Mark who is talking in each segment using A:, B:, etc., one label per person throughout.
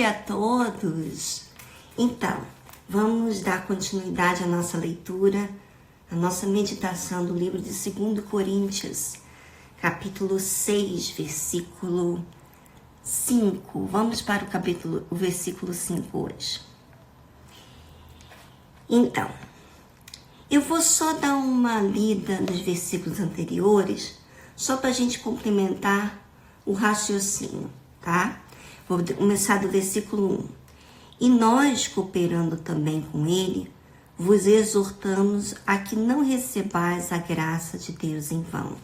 A: dia a todos! Então, vamos dar continuidade à nossa leitura, à nossa meditação do livro de 2 Coríntios, capítulo 6, versículo 5. Vamos para o versículo 5 hoje. Então, eu vou só dar uma lida nos versículos anteriores, só para a gente complementar o raciocínio, tá? Vou começar do versículo 1. E nós, cooperando também com ele, vos exortamos a que não recebais a graça de Deus em vão.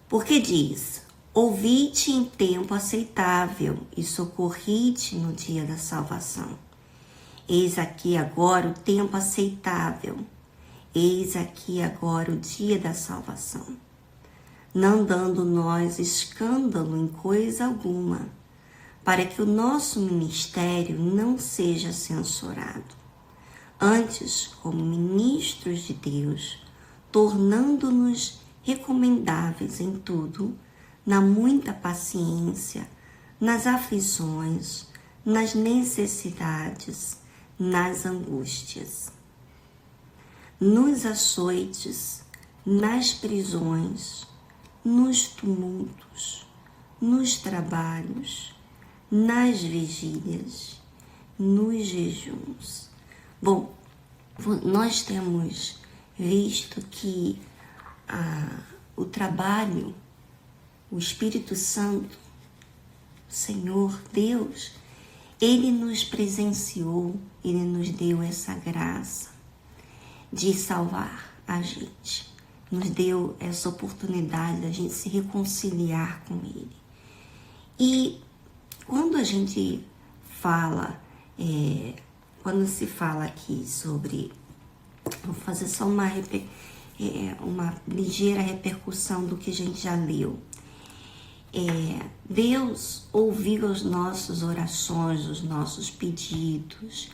A: Porque diz, ouvi-te em tempo aceitável e socorri-te no dia da salvação. Eis aqui agora o tempo aceitável, eis aqui agora o dia da salvação. Não dando nós escândalo em coisa alguma, para que o nosso ministério não seja censurado. Antes, como ministros de Deus, tornando-nos recomendáveis em tudo, na muita paciência, nas aflições, nas necessidades, nas angústias, nos açoites, nas prisões, nos tumultos, nos trabalhos, nas vigílias, nos jejuns. Bom, nós temos visto que o trabalho, o Espírito Santo, o Senhor Deus, Ele nos presenciou, Ele nos deu essa graça de salvar a gente. Nos deu essa oportunidade da gente se reconciliar com Ele. E quando a gente fala, quando se fala aqui sobre, vou fazer só uma ligeira repercussão do que a gente já leu. Deus ouviu as nossas orações, os nossos pedidos,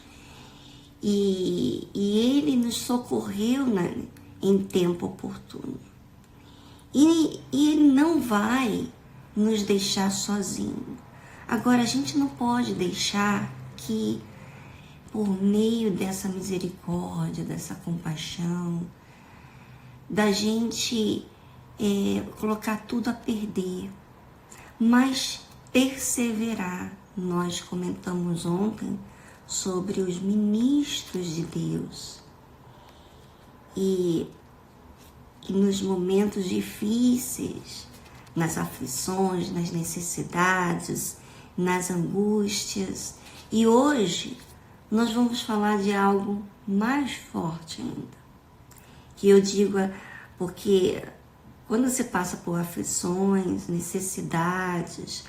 A: e Ele nos socorreu em tempo oportuno. E Ele não vai nos deixar sozinho. Agora, a gente não pode deixar que, por meio dessa misericórdia, dessa compaixão, da gente colocar tudo a perder, mas perseverar. Nós comentamos ontem sobre os ministros de Deus e nos momentos difíceis, nas aflições, nas necessidades, nas angústias. E hoje nós vamos falar de algo mais forte ainda, que eu digo porque quando você passa por aflições, necessidades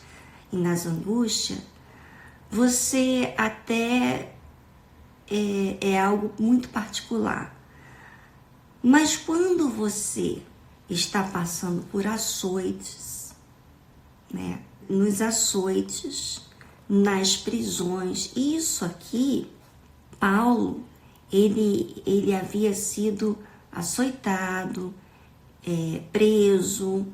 A: e nas angústias, você até é algo muito particular. Mas quando você está passando por açoites, né? Nos açoites, nas prisões, isso aqui, Paulo, ele havia sido açoitado, preso,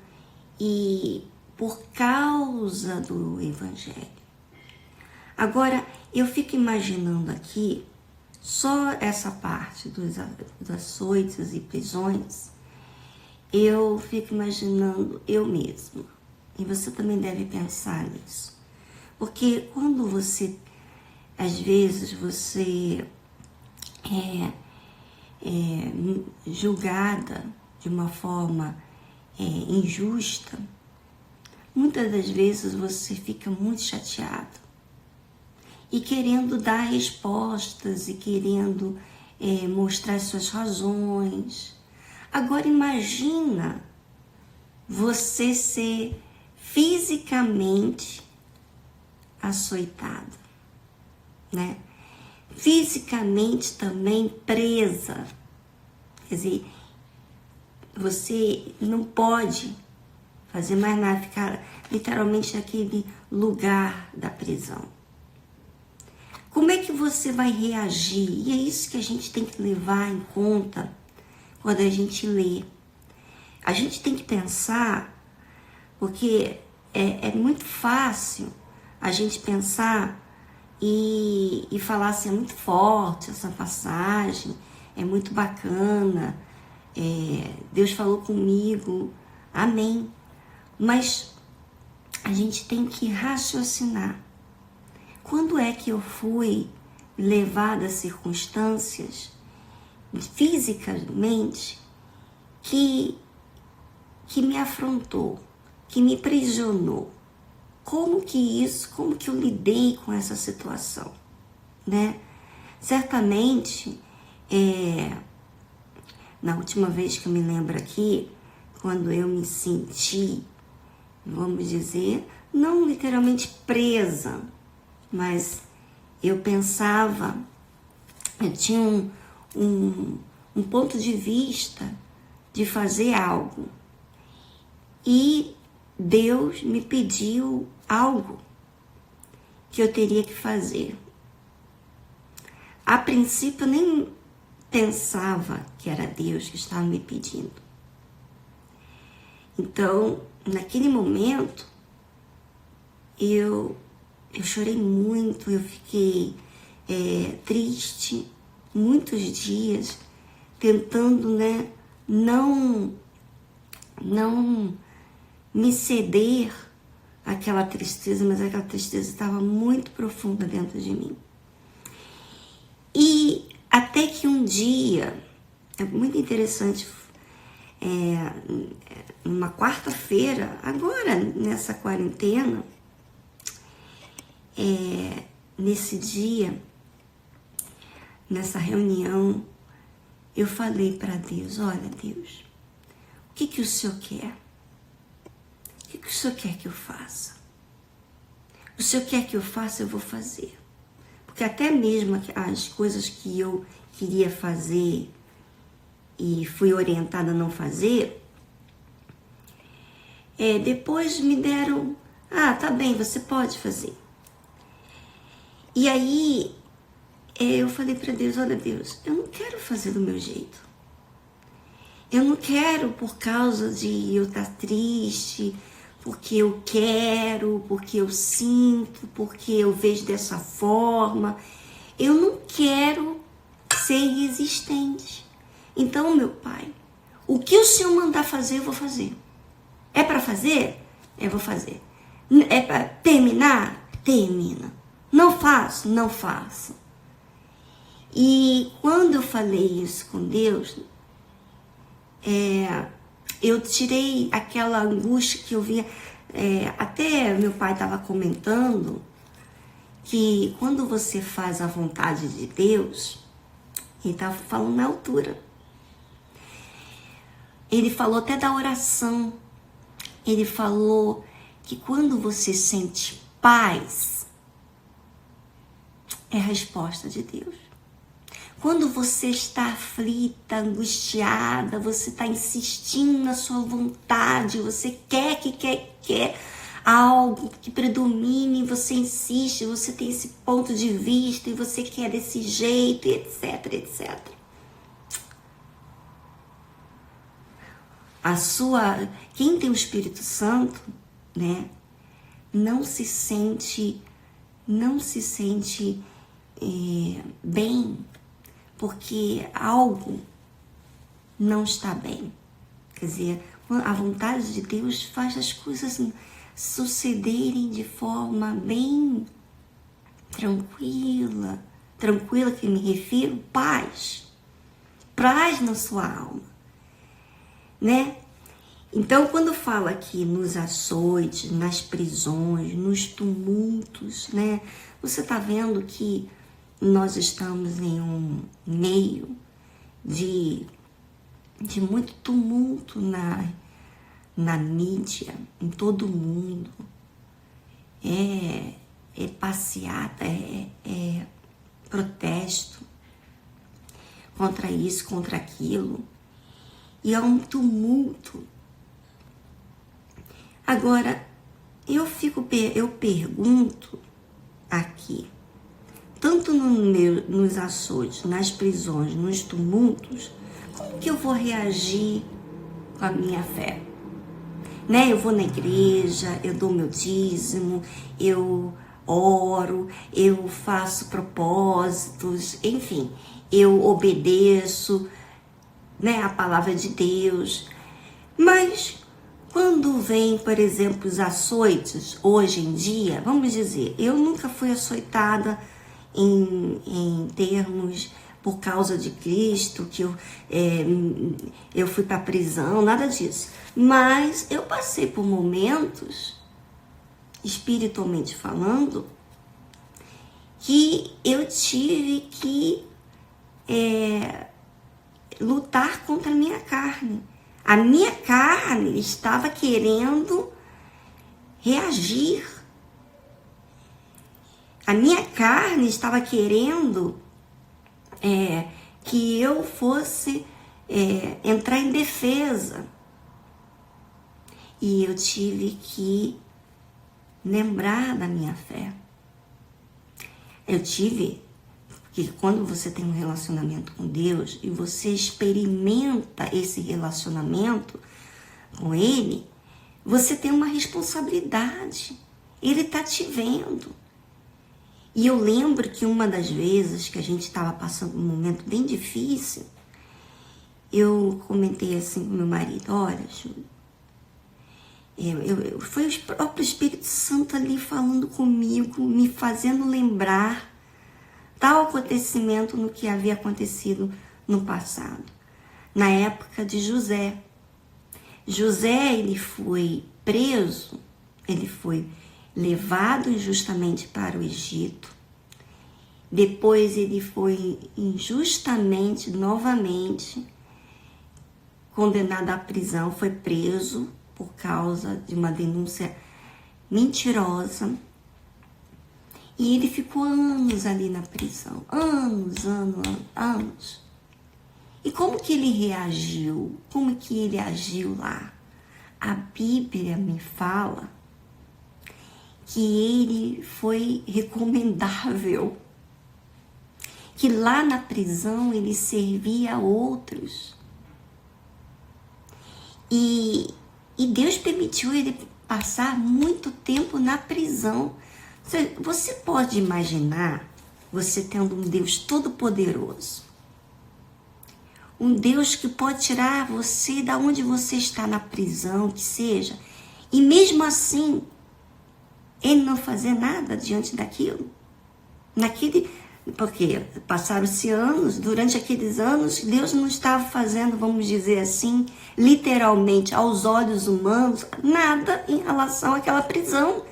A: e por causa do Evangelho. Agora, eu fico imaginando aqui, só essa parte dos açoites e prisões, eu fico imaginando eu mesma, e você também deve pensar nisso. Porque quando você, às vezes, você é julgada de uma forma injusta, muitas das vezes você fica muito chateado e querendo dar respostas e querendo mostrar suas razões. Agora imagina você ser fisicamente açoitado, né? Fisicamente também presa. Quer dizer, você não pode fazer mais nada, ficar literalmente naquele lugar da prisão. Como é que você vai reagir? E é isso que a gente tem que levar em conta quando a gente lê. A gente tem que pensar, porque é muito fácil a gente pensar e falar assim, é muito forte essa passagem, é muito bacana, Deus falou comigo, amém. Mas a gente tem que raciocinar. Quando é que eu fui levada a circunstâncias fisicamente que me afrontou, que me aprisionou? Como que eu lidei com essa situação, né? Certamente, na última vez que eu me lembro aqui, quando eu me senti, vamos dizer, não literalmente presa, mas eu pensava, eu tinha um ponto de vista de fazer algo. E Deus me pediu algo que eu teria que fazer. A princípio eu nem pensava que era Deus que estava me pedindo. Então, naquele momento, eu chorei muito, eu fiquei triste, muitos dias, tentando, né, não me ceder àquela tristeza, mas aquela tristeza estava muito profunda dentro de mim. E até que um dia, é muito interessante, numa quarta-feira, agora nessa quarentena, nesse dia, nessa reunião, eu falei para Deus, olha Deus, o que o Senhor quer? O que o Senhor quer que eu faça? O Senhor quer que eu faça, eu vou fazer. Porque até mesmo as coisas que eu queria fazer e fui orientada a não fazer, depois me deram, tá bem, você pode fazer. E aí eu falei para Deus, olha Deus, eu não quero fazer do meu jeito. Eu não quero por causa de eu estar triste, porque eu quero, porque eu sinto, porque eu vejo dessa forma. Eu não quero ser resistente. Então, meu Pai, o que o Senhor mandar fazer, eu vou fazer. É para fazer? Eu vou fazer. É para terminar? Termina. Não faço? Não faço. E quando eu falei isso com Deus, eu tirei aquela angústia que eu via, até meu pai estava comentando que quando você faz a vontade de Deus, ele estava falando na altura. Ele falou até da oração. Ele falou que quando você sente paz, é a resposta de Deus. Quando você está aflita, angustiada, você está insistindo na sua vontade, você quer algo que predomine, você insiste, você tem esse ponto de vista e você quer desse jeito, etc, etc. Quem tem o Espírito Santo, né, não se sente bem, porque algo não está bem. Quer dizer, a vontade de Deus faz as coisas sucederem de forma bem tranquila que me refiro, paz na sua alma, né? Então, quando fala aqui nos açoites, nas prisões, nos tumultos, né? Você está vendo que nós estamos em um meio de muito tumulto na mídia, em todo mundo. É passeata, é protesto contra isso, contra aquilo. E é um tumulto. Agora, eu pergunto aqui, tanto nos açoites, nas prisões, nos tumultos, como que eu vou reagir com a minha fé? Né? Eu vou na igreja, eu dou meu dízimo, eu oro, eu faço propósitos, enfim, eu obedeço, né, a palavra de Deus. Mas quando vem, por exemplo, os açoites, hoje em dia, vamos dizer, eu nunca fui açoitada em termos por causa de Cristo, que eu fui para a prisão, nada disso. Mas eu passei por momentos, espiritualmente falando, que eu tive que lutar contra a minha carne. A minha carne estava querendo reagir. A minha carne estava querendo que eu fosse entrar em defesa. E eu tive que lembrar da minha fé. Eu tive que quando você tem um relacionamento com Deus e você experimenta esse relacionamento com Ele, você tem uma responsabilidade. Ele está te vendo. E eu lembro que uma das vezes que a gente estava passando um momento bem difícil, eu comentei assim com meu marido, olha, Júlio, foi o próprio Espírito Santo ali falando comigo, me fazendo lembrar tal acontecimento no que havia acontecido no passado. Na época de José. José, ele foi preso, ele foi levado injustamente para o Egito. Depois ele foi injustamente, novamente, condenado à prisão, foi preso por causa de uma denúncia mentirosa. E ele ficou anos ali na prisão, anos. E como que ele reagiu? Como que ele agiu lá? A Bíblia me fala que ele foi recomendável, que lá na prisão ele servia a outros. E Deus permitiu ele passar muito tempo na prisão. Você pode imaginar você tendo um Deus todo-poderoso, um Deus que pode tirar você da onde você está na prisão, que seja, e mesmo assim, ele não fazer nada diante daquilo? Porque passaram-se anos, durante aqueles anos, Deus não estava fazendo, vamos dizer assim, literalmente, aos olhos humanos, nada em relação àquela prisão.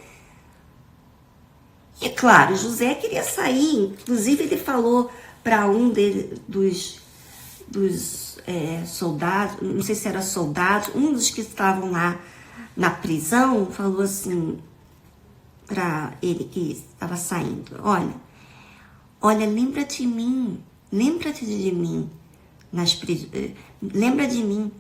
A: E claro, José queria sair, inclusive ele falou para um dos soldados, não sei se era soldado, um dos que estavam lá na prisão, falou assim para ele que estava saindo, olha, lembra-te de mim, lembra de mim,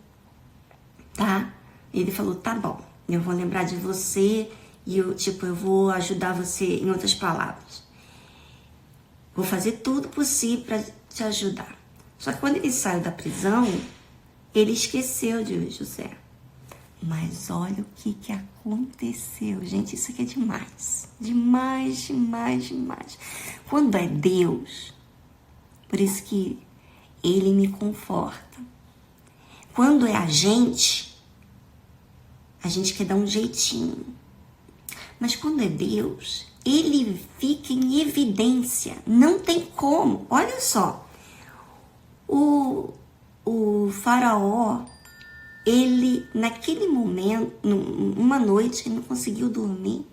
A: tá? Ele falou, tá bom, eu vou lembrar de você. E eu vou ajudar você, em outras palavras. Vou fazer tudo possível para te ajudar. Só que quando ele saiu da prisão, ele esqueceu de José. Mas olha o que aconteceu. Gente, isso aqui é demais. Demais. Quando é Deus, por isso que Ele me conforta. Quando é a gente quer dar um jeitinho. Mas quando é Deus, Ele fica em evidência. Não tem como. Olha só. O faraó, ele, naquele momento, uma noite, ele não conseguiu dormir.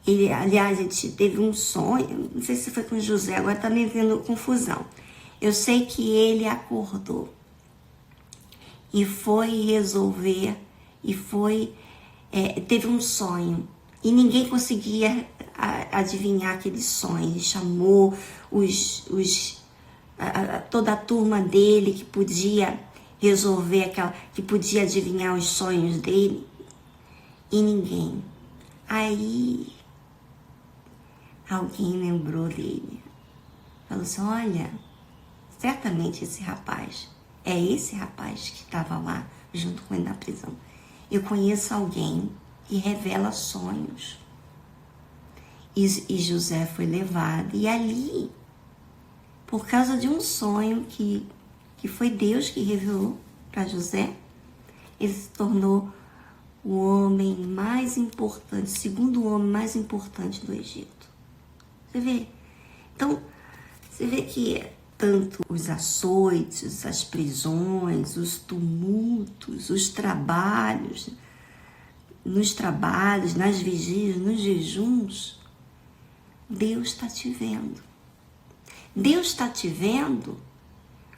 A: Aliás, ele teve um sonho. Não sei se foi com José, agora tá me vendo confusão. Eu sei que ele acordou. E foi resolver. Teve um sonho e ninguém conseguia adivinhar aquele sonho. Ele chamou toda a turma dele que podia resolver que podia adivinhar os sonhos dele, e ninguém. Aí alguém lembrou dele, falou assim, olha, certamente esse rapaz que estava lá junto com ele na prisão. Eu conheço alguém que revela sonhos. E José foi levado. E ali, por causa de um sonho que foi Deus que revelou para José, ele se tornou o homem mais importante, segundo o homem mais importante do Egito. Você vê? Então, você vê que tanto os açoites, as prisões, os tumultos, os trabalhos, nos trabalhos, nas vigílias, nos jejuns, Deus está te vendo. Deus está te vendo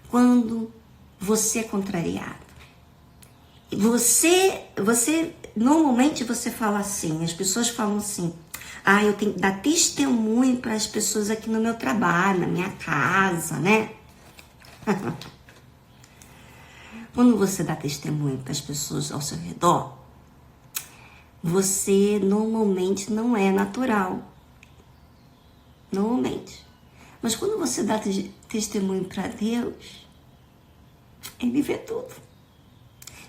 A: quando você é contrariado. Normalmente você fala assim, as pessoas falam assim, eu tenho que dar testemunho para as pessoas aqui no meu trabalho, na minha casa, né? Quando você dá testemunho para as pessoas ao seu redor, você normalmente não é natural. Normalmente. Mas quando você dá testemunho para Deus, Ele vê tudo.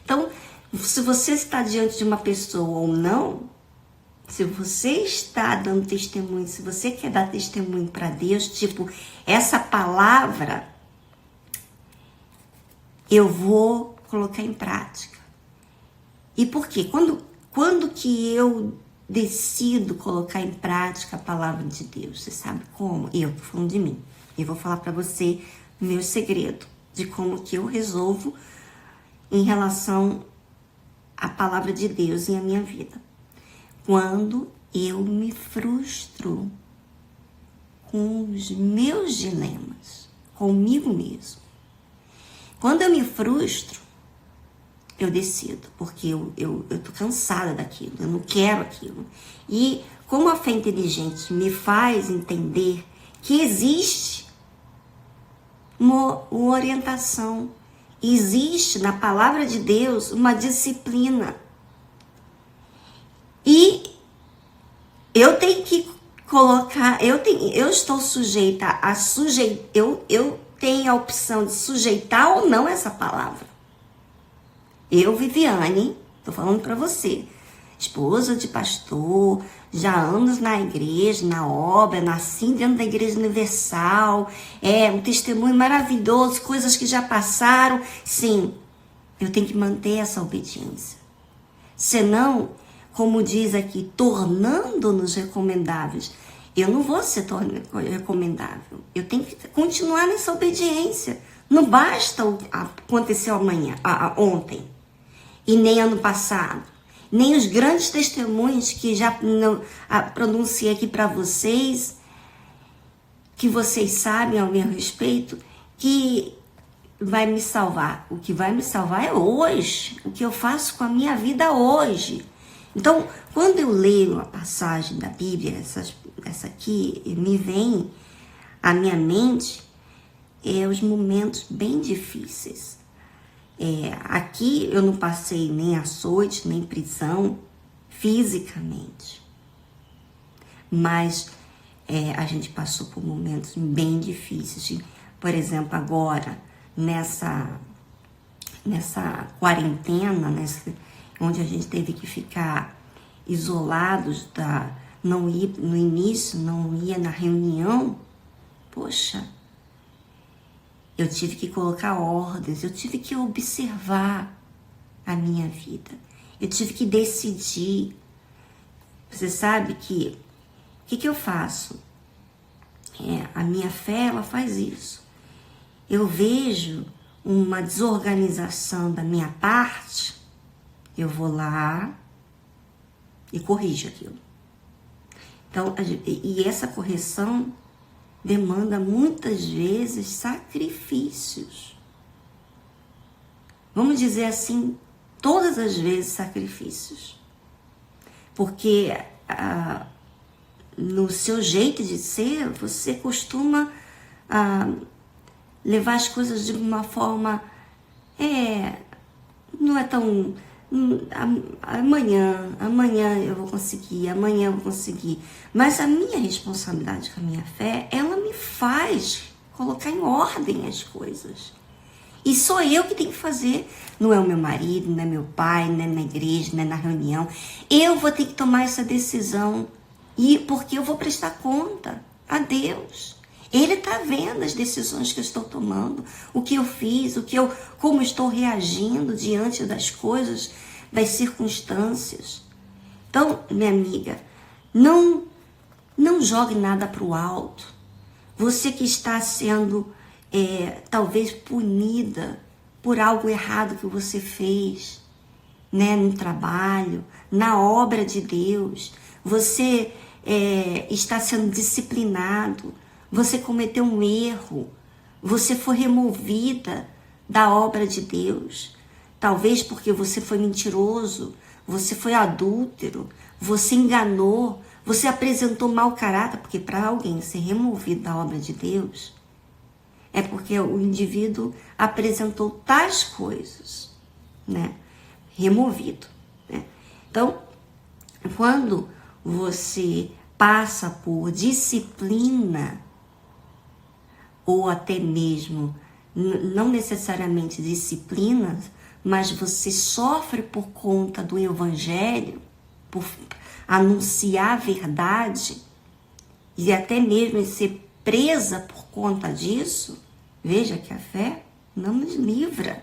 A: Então, se você está diante de uma pessoa ou não, se você está dando testemunho, se você quer dar testemunho para Deus, tipo, essa palavra eu vou colocar em prática. E por quê? Quando que eu decido colocar em prática a palavra de Deus? Você sabe como? Eu tô falando de mim. Eu vou falar para você o meu segredo de como que eu resolvo em relação à palavra de Deus em a minha vida. Quando eu me frustro com os meus dilemas, comigo mesmo. Quando eu me frustro, eu decido, porque eu tô cansada daquilo, eu não quero aquilo. E como a fé inteligente me faz entender que existe uma orientação, existe na palavra de Deus uma disciplina. E eu tenho que colocar, eu estou sujeita eu tenho a opção de sujeitar ou não essa palavra. Eu, Viviane, tô falando para você, esposa de pastor, já anos na igreja, na obra, nasci dentro da Igreja Universal, um testemunho maravilhoso, coisas que já passaram. Sim, eu tenho que manter essa obediência. Senão, como diz aqui, tornando-nos recomendáveis, eu não vou ser recomendável. Eu tenho que continuar nessa obediência. Não basta o que aconteceu ontem, e nem ano passado, nem os grandes testemunhos que já pronunciei aqui para vocês, que vocês sabem ao meu respeito, que vai me salvar. O que vai me salvar é hoje, o que eu faço com a minha vida hoje. Então, quando eu leio a passagem da Bíblia, essa aqui, me vem à minha mente os momentos bem difíceis. Aqui eu não passei nem açoite, nem prisão, fisicamente. Mas a gente passou por momentos bem difíceis. Por exemplo, agora, nessa quarentena, onde a gente teve que ficar isolados, no início não ia na reunião, poxa, eu tive que colocar ordens, eu tive que observar a minha vida, eu tive que decidir. Você sabe que o que eu faço? A minha fé, ela faz isso. Eu vejo uma desorganização da minha parte, eu vou lá e corrijo aquilo. Então, e essa correção demanda muitas vezes sacrifícios. Vamos dizer assim, todas as vezes sacrifícios. Porque no seu jeito de ser, você costuma levar as coisas de uma forma, não é tão, amanhã eu vou conseguir, mas a minha responsabilidade com a minha fé, ela me faz colocar em ordem as coisas, e sou eu que tenho que fazer, não é o meu marido, não é meu pai, não é na igreja, não é na reunião, eu vou ter que tomar essa decisão, E porque eu vou prestar conta a Deus. Ele está vendo as decisões que eu estou tomando, o que eu fiz, como estou reagindo diante das coisas, das circunstâncias. Então, minha amiga, não jogue nada para o alto. Você que está sendo talvez punida por algo errado que você fez, né, no trabalho, na obra de Deus, você está sendo disciplinado, você cometeu um erro, você foi removida da obra de Deus, talvez porque você foi mentiroso, você foi adúltero, você enganou, você apresentou mau caráter, porque para alguém ser removido da obra de Deus, é porque o indivíduo apresentou tais coisas, né? Removido, né? Então, quando você passa por disciplina, ou até mesmo, não necessariamente disciplina, mas você sofre por conta do evangelho, por anunciar a verdade, e até mesmo ser presa por conta disso, veja que a fé não nos livra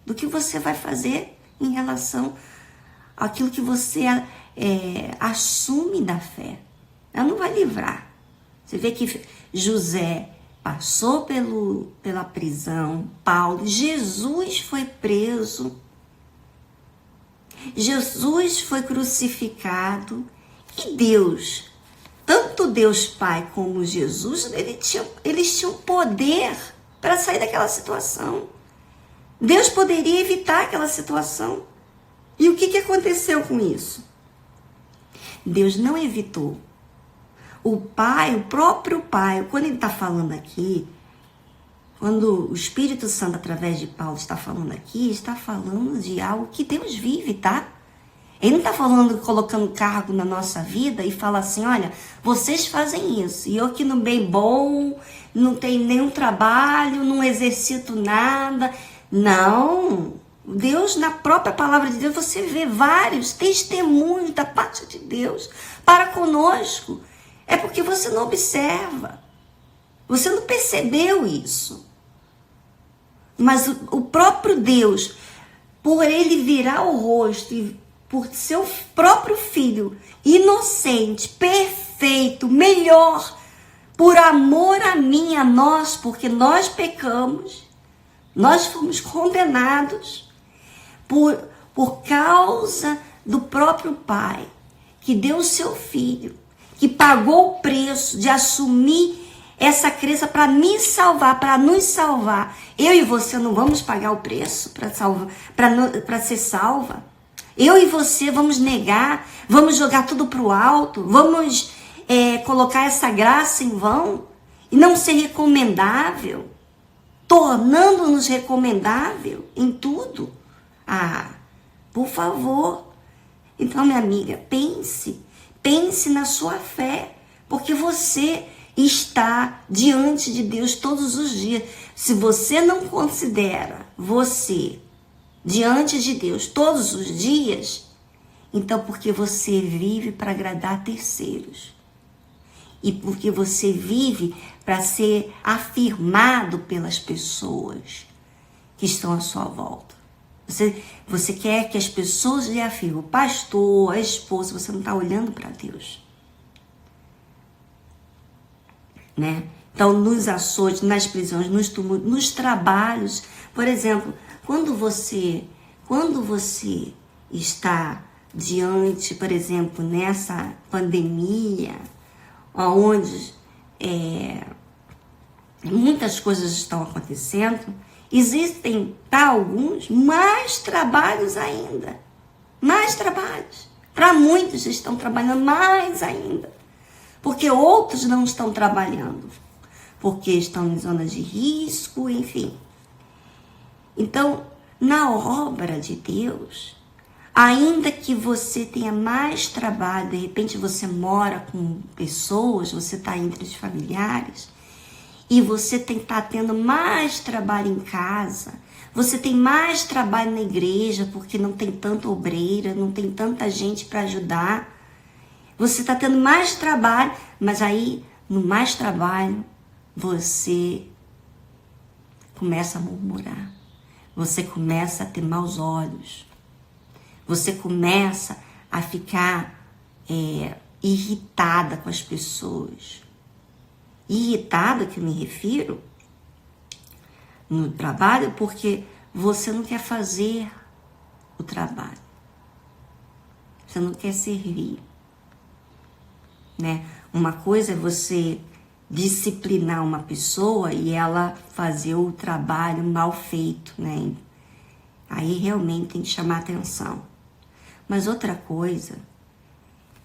A: do que você vai fazer em relação àquilo que você assume da fé. Ela não vai livrar. Você vê que José passou pela prisão, Paulo, Jesus foi preso, Jesus foi crucificado, e Deus, tanto Deus Pai como Jesus, eles tinham poder para sair daquela situação. Deus poderia evitar aquela situação. E o que aconteceu com isso? Deus não evitou. O Pai, o próprio Pai, quando ele está falando aqui, quando o Espírito Santo, através de Paulo, está falando aqui, está falando de algo que Deus vive, tá? Ele não está falando, colocando cargo na nossa vida e fala assim, olha, vocês fazem isso, e eu aqui no bem bom, não tenho nenhum trabalho, não exercito nada. Não, Deus, na própria palavra de Deus, você vê vários testemunhos da parte de Deus para conosco. É porque você não observa, você não percebeu isso. Mas o próprio Deus, por ele virar o rosto e por seu próprio filho, inocente, perfeito, melhor, por amor a mim, a nós, porque nós pecamos, nós fomos condenados por causa do próprio Pai, que deu o seu filho, que pagou o preço de assumir essa crença para me salvar, para nos salvar. Eu e você não vamos pagar o preço para ser salva. Eu e você vamos negar, vamos jogar tudo para o alto, vamos colocar essa graça em vão e não ser recomendável, tornando-nos recomendável em tudo. Ah, por favor. Então, minha amiga, pense na sua fé, porque você está diante de Deus todos os dias. Se você não considera você diante de Deus todos os dias, então porque você vive para agradar terceiros. E porque você vive para ser afirmado pelas pessoas que estão à sua volta. Você quer que as pessoas lhe afirmem, o pastor, a esposa, você não está olhando para Deus. Né? Então, nos açoites, nas prisões, nos tumultos, nos trabalhos, por exemplo, quando você está diante, por exemplo, nessa pandemia, onde muitas coisas estão acontecendo, existem para alguns mais trabalhos ainda, mais trabalhos. Para muitos estão trabalhando mais ainda, porque outros não estão trabalhando, porque estão em zonas de risco, enfim. Então, na obra de Deus, ainda que você tenha mais trabalho, de repente você mora com pessoas, você está entre os familiares, e você está tendo mais trabalho em casa, você tem mais trabalho na igreja, porque não tem tanta obreira, não tem tanta gente para ajudar, Você está tendo mais trabalho, mas aí, no mais trabalho, você começa a murmurar. Você começa a ter maus olhos. Você começa a ficar irritada com as pessoas. Irritada, que eu me refiro, no trabalho, porque você não quer fazer o trabalho. Você não quer servir. Né? Uma coisa é você disciplinar uma pessoa e ela fazer o trabalho mal feito, né? Aí realmente tem que chamar atenção. Mas outra coisa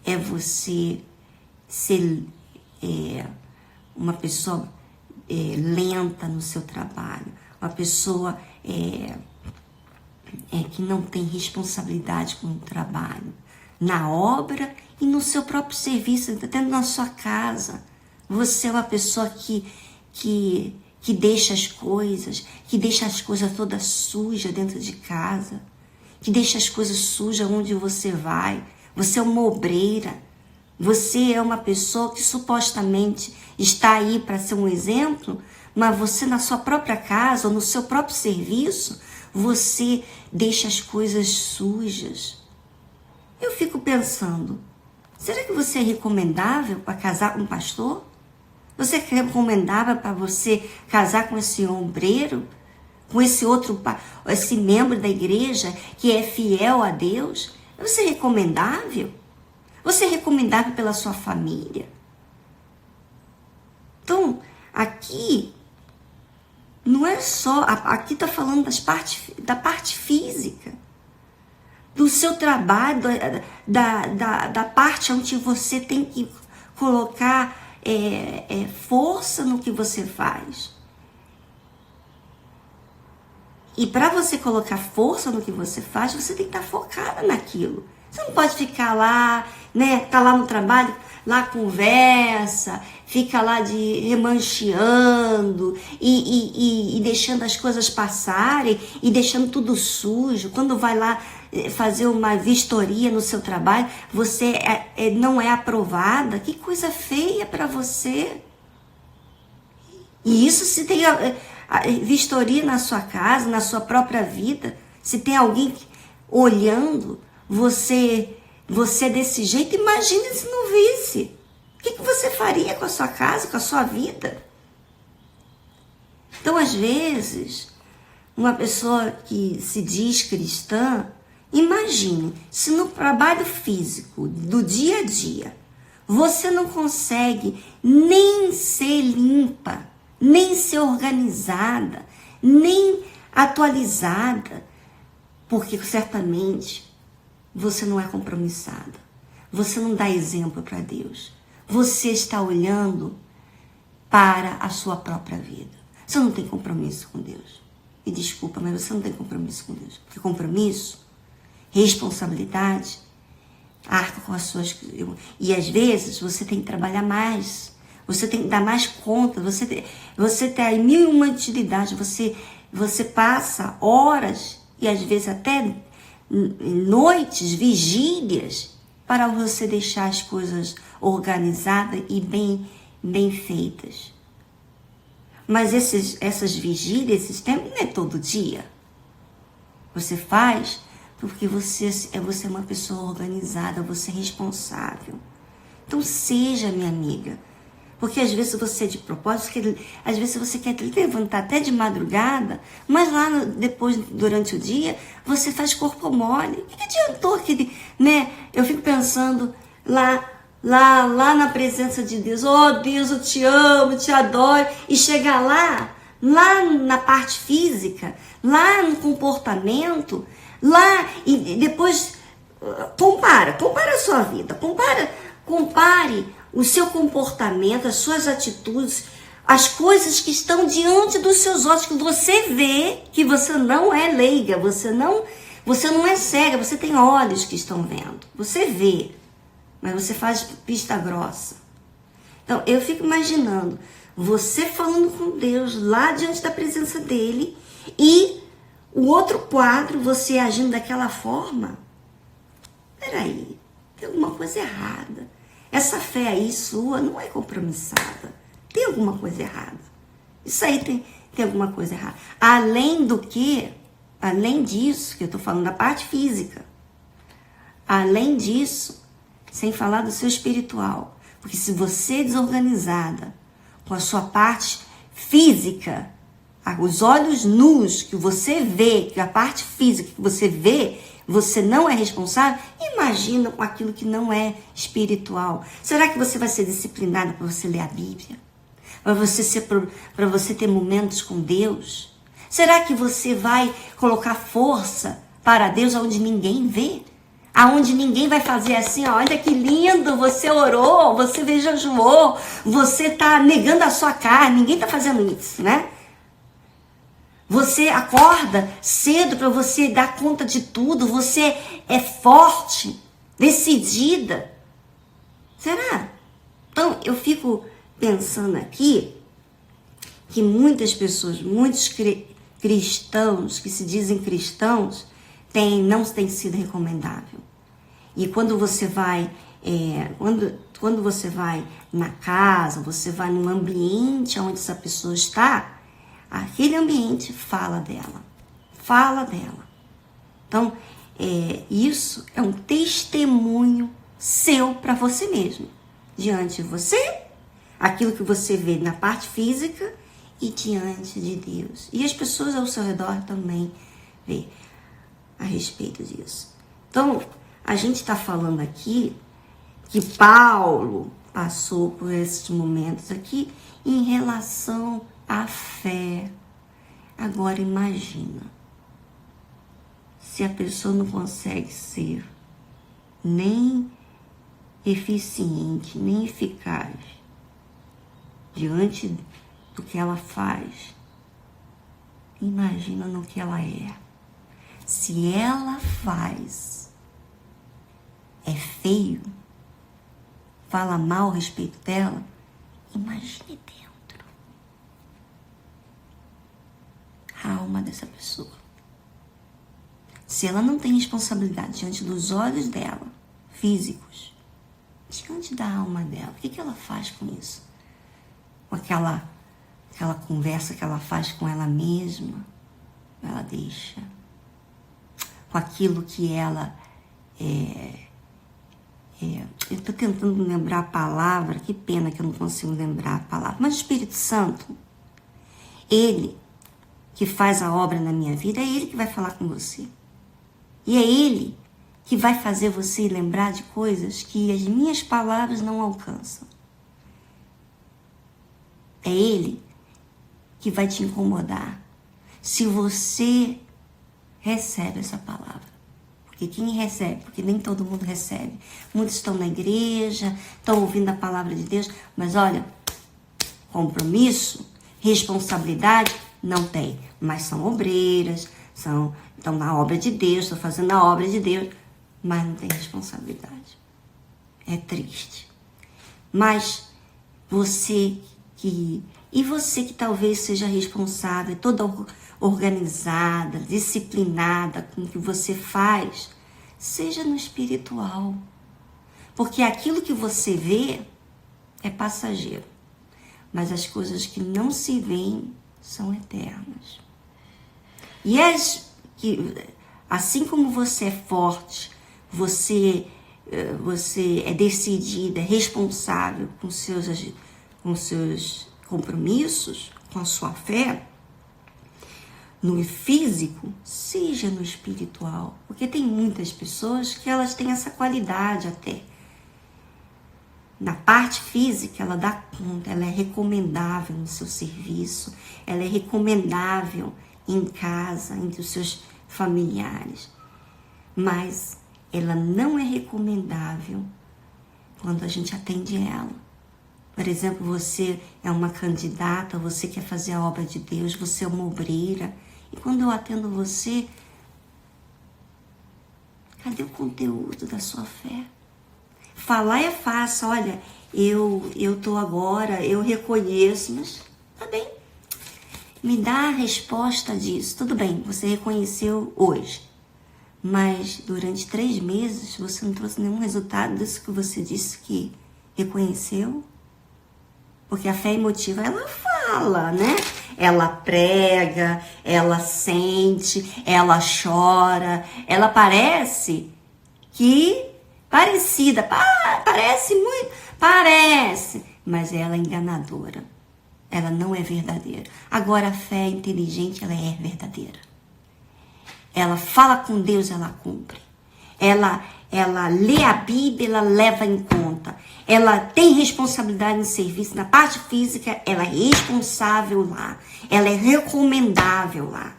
A: é você ser uma pessoa lenta no seu trabalho, uma pessoa que não tem responsabilidade com o trabalho, na obra e no seu próprio serviço, até na sua casa. Você é uma pessoa que deixa as coisas todas sujas dentro de casa, que deixa as coisas sujas onde você vai. Você é uma obreira, você é uma pessoa que supostamente está aí para ser um exemplo, mas você na sua própria casa ou no seu próprio serviço, você deixa as coisas sujas. Eu fico pensando, será que você é recomendável para casar com um pastor? Você é recomendável para você casar com esse obreiro? Com esse membro da igreja que é fiel a Deus? Você é recomendável? Você é recomendável pela sua família? Então, aqui não é só... Aqui está falando da parte física. Do seu trabalho, da parte onde você tem que colocar força no que você faz. E para você colocar força no que você faz, você tem que estar focada naquilo. Você não pode ficar lá, né? Tá lá no trabalho, lá conversa, fica lá remancheando e deixando as coisas passarem e deixando tudo sujo. Quando vai lá fazer uma vistoria no seu trabalho, você não é aprovada. Que coisa feia para você. E isso se tem vistoria na sua casa, na sua própria vida, se tem alguém olhando você desse jeito, imagine se não visse. O que você faria com a sua casa, com a sua vida? Então, às vezes, uma pessoa que se diz cristã, imagine se no trabalho físico, do dia a dia, você não consegue nem ser limpa, nem ser organizada, nem atualizada, porque certamente você não é compromissada. Você não dá exemplo para Deus. Você está olhando para a sua própria vida. Você não tem compromisso com Deus. Me desculpa, mas você não tem compromisso com Deus. Porque compromisso, responsabilidade, arca com as suas... E às vezes você tem que trabalhar mais. Você tem que dar mais conta. Você tem 1001 utilidades. Você passa horas e às vezes até noites, vigílias, para você deixar as coisas organizadas e bem feitas. Mas essas vigílias, esses tempos, não é todo dia. Você faz porque você é uma pessoa organizada, você é responsável. Então seja, minha amiga. Porque às vezes você, de propósito, às vezes você quer levantar até de madrugada, mas lá depois, durante o dia, você faz corpo mole. O que adiantou aquele, né? Eu fico pensando lá na presença de Deus. Oh, Deus, eu te amo, te adoro. E chegar lá na parte física, lá no comportamento, lá e depois compara a sua vida, compare o seu comportamento, as suas atitudes, as coisas que estão diante dos seus olhos, que você vê que você não é leiga, você não é cega, você tem olhos que estão vendo, você vê, mas você faz vista grossa. Então, eu fico imaginando você falando com Deus lá diante da presença dele e o outro quadro, você agindo daquela forma. Peraí, tem alguma coisa errada. Essa fé aí sua não é compromissada. Tem alguma coisa errada. Isso aí tem alguma coisa errada. Além disso, que eu estou falando da parte física. Além disso, sem falar do seu espiritual. Porque se você é desorganizada com a sua parte física, os olhos nus que você vê, que a parte física que você vê, você não é responsável, imagina com aquilo que não é espiritual. Será que você vai ser disciplinada para você ler a Bíblia? Para você ter momentos com Deus? Será que você vai colocar força para Deus onde ninguém vê? Aonde ninguém vai fazer assim, ó, olha que lindo, você orou, você jejuou, você está negando a sua carne, ninguém está fazendo isso, né? Você acorda cedo para você dar conta de tudo, você é forte, decidida. Será? Então, eu fico pensando aqui que muitas pessoas, muitos cristãos que se dizem cristãos, não tem sido recomendável. E quando você vai, quando você vai na casa, você vai num ambiente onde essa pessoa está, aquele ambiente fala dela. Então, isso é um testemunho seu para você mesmo. Diante de você, aquilo que você vê na parte física e diante de Deus. E as pessoas ao seu redor também vê a respeito disso. Então, a gente está falando aqui que Paulo passou por esses momentos aqui em relação à fé. Agora imagina, se a pessoa não consegue ser nem eficiente, nem eficaz diante do que ela faz, imagina no que ela é. Se ela faz, é feio, fala mal a respeito dela, imagine dentro a alma dessa pessoa. Se ela não tem responsabilidade diante dos olhos dela, físicos, diante da alma dela, o que ela faz com isso? Com aquela conversa que ela faz com ela mesma, ela deixa. Com aquilo que ela eu estou tentando lembrar a palavra, que pena que eu não consigo lembrar a palavra, mas o Espírito Santo, Ele que faz a obra na minha vida, é Ele que vai falar com você. E é Ele que vai fazer você lembrar de coisas que as minhas palavras não alcançam. É Ele que vai te incomodar se você recebe essa palavra. Porque quem recebe, porque nem todo mundo recebe. Muitos estão na igreja, estão ouvindo a palavra de Deus, mas olha, compromisso, responsabilidade, não tem. Mas são obreiras, estão na obra de Deus, estão fazendo a obra de Deus, mas não tem responsabilidade. É triste. Mas você que talvez seja responsável, toda organizada, disciplinada com o que você faz, seja no espiritual. Porque aquilo que você vê é passageiro, mas as coisas que não se veem são eternas. E assim como você é forte, você é decidida, é responsável com seus compromissos, com a sua fé, no físico, seja no espiritual. Porque tem muitas pessoas que elas têm essa qualidade até. Na parte física, ela dá conta, ela é recomendável no seu serviço, ela é recomendável em casa, entre os seus familiares. Mas ela não é recomendável quando a gente atende ela. Por exemplo, você é uma candidata, você quer fazer a obra de Deus, você é uma obreira. E quando eu atendo você, cadê o conteúdo da sua fé? Falar é fácil, olha, eu tô agora, eu reconheço, mas tá bem. Me dá a resposta disso. Tudo bem, você reconheceu hoje, mas durante 3 meses você não trouxe nenhum resultado disso que você disse que Reconheceu? Porque a fé emotiva, ela fala, né? Ela prega, ela sente, ela chora, ela parece que parecida, parece muito, parece, mas ela é enganadora. Ela não é verdadeira. Agora a fé inteligente, ela é verdadeira. Ela fala com Deus, ela cumpre. Ela lê a Bíblia, ela leva em conta. Ela tem responsabilidade no serviço. Na parte física, ela é responsável lá. Ela é recomendável lá.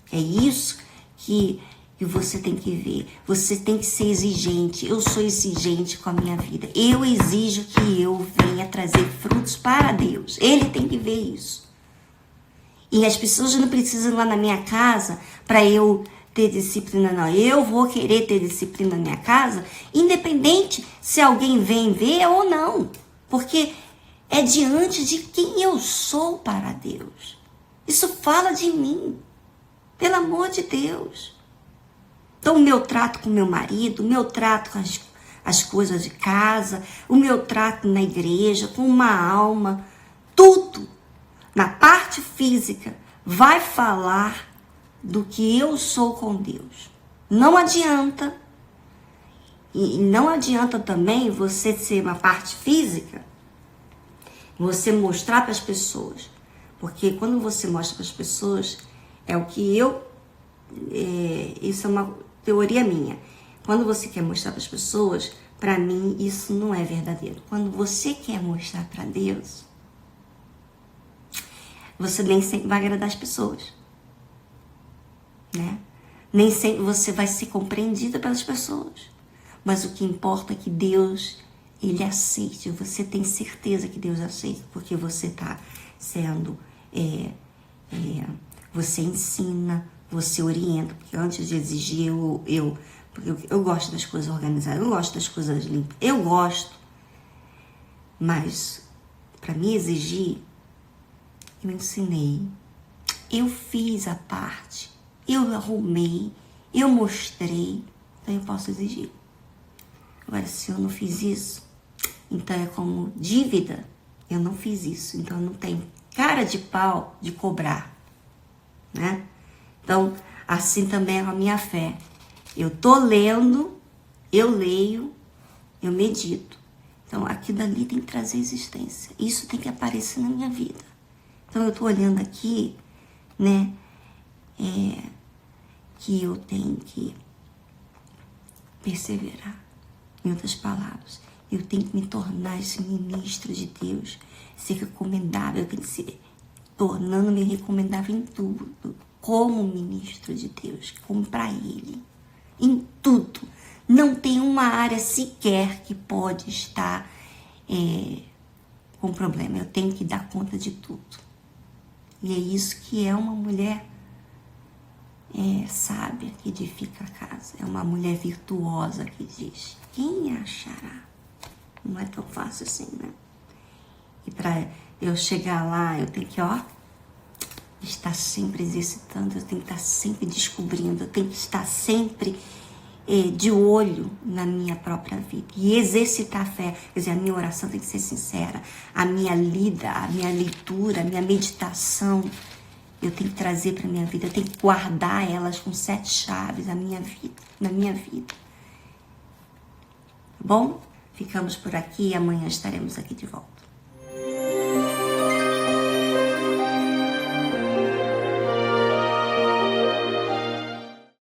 A: É isso que você tem que ver. Você tem que ser exigente. Eu sou exigente com a minha vida. Eu exijo que eu venha trazer frutos para Deus. Ele tem que ver isso. E as pessoas não precisam ir lá na minha casa para eu ter disciplina, não. Eu vou querer ter disciplina na minha casa, independente se alguém vem ver ou não. Porque é diante de quem eu sou para Deus. Isso fala de mim. Pelo amor de Deus. Então, o meu trato com meu marido, o meu trato com as coisas de casa, o meu trato na igreja, com uma alma, tudo na parte física vai falar do que eu sou com Deus. Não adianta, e não adianta também você ser uma parte física, você mostrar para as pessoas. Porque quando você mostra para as pessoas, é o que isso é uma teoria minha. Quando você quer mostrar para as pessoas, para mim isso não é verdadeiro. Quando você quer mostrar para Deus, você nem sempre vai agradar as pessoas, né? Nem sempre você vai ser compreendida pelas pessoas. Mas o que importa é que Deus, Ele aceite. Você tem certeza que Deus aceita, porque você está sendo... você ensina, você orienta. Porque antes de exigir, porque eu gosto das coisas organizadas, eu gosto das coisas limpas, eu gosto. Mas, para me exigir, eu ensinei, eu fiz a parte, eu arrumei, eu mostrei, então eu posso exigir. Agora, se eu não fiz isso, então é como dívida, eu não fiz isso, então eu não tenho cara de pau de cobrar, né? Então, assim também é com a minha fé. Eu tô lendo, eu leio, eu medito. Então, aquilo dali tem que trazer existência. Isso tem que aparecer na minha vida. Então, eu tô olhando aqui, né, que eu tenho que perseverar. Em outras palavras, eu tenho que me tornar esse ministro de Deus, ser recomendável, eu tenho que ser tornando-me recomendável em tudo, como ministro de Deus, como para Ele, em tudo. Não tem uma área sequer que pode estar com problema, eu tenho que dar conta de tudo. E é isso que é uma mulher sábia que edifica a casa, é uma mulher virtuosa que diz, quem achará? Não é tão fácil assim, né? E para eu chegar lá, eu tenho que, estar sempre exercitando, eu tenho que estar sempre descobrindo, eu tenho que estar sempre de olho na minha própria vida e exercitar a fé. Quer dizer, a minha oração tem que ser sincera, a minha leitura, a minha meditação, eu tenho que trazer para a minha vida, eu tenho que guardar elas com 7 chaves na minha vida. Tá bom? Ficamos por aqui e amanhã estaremos aqui de volta.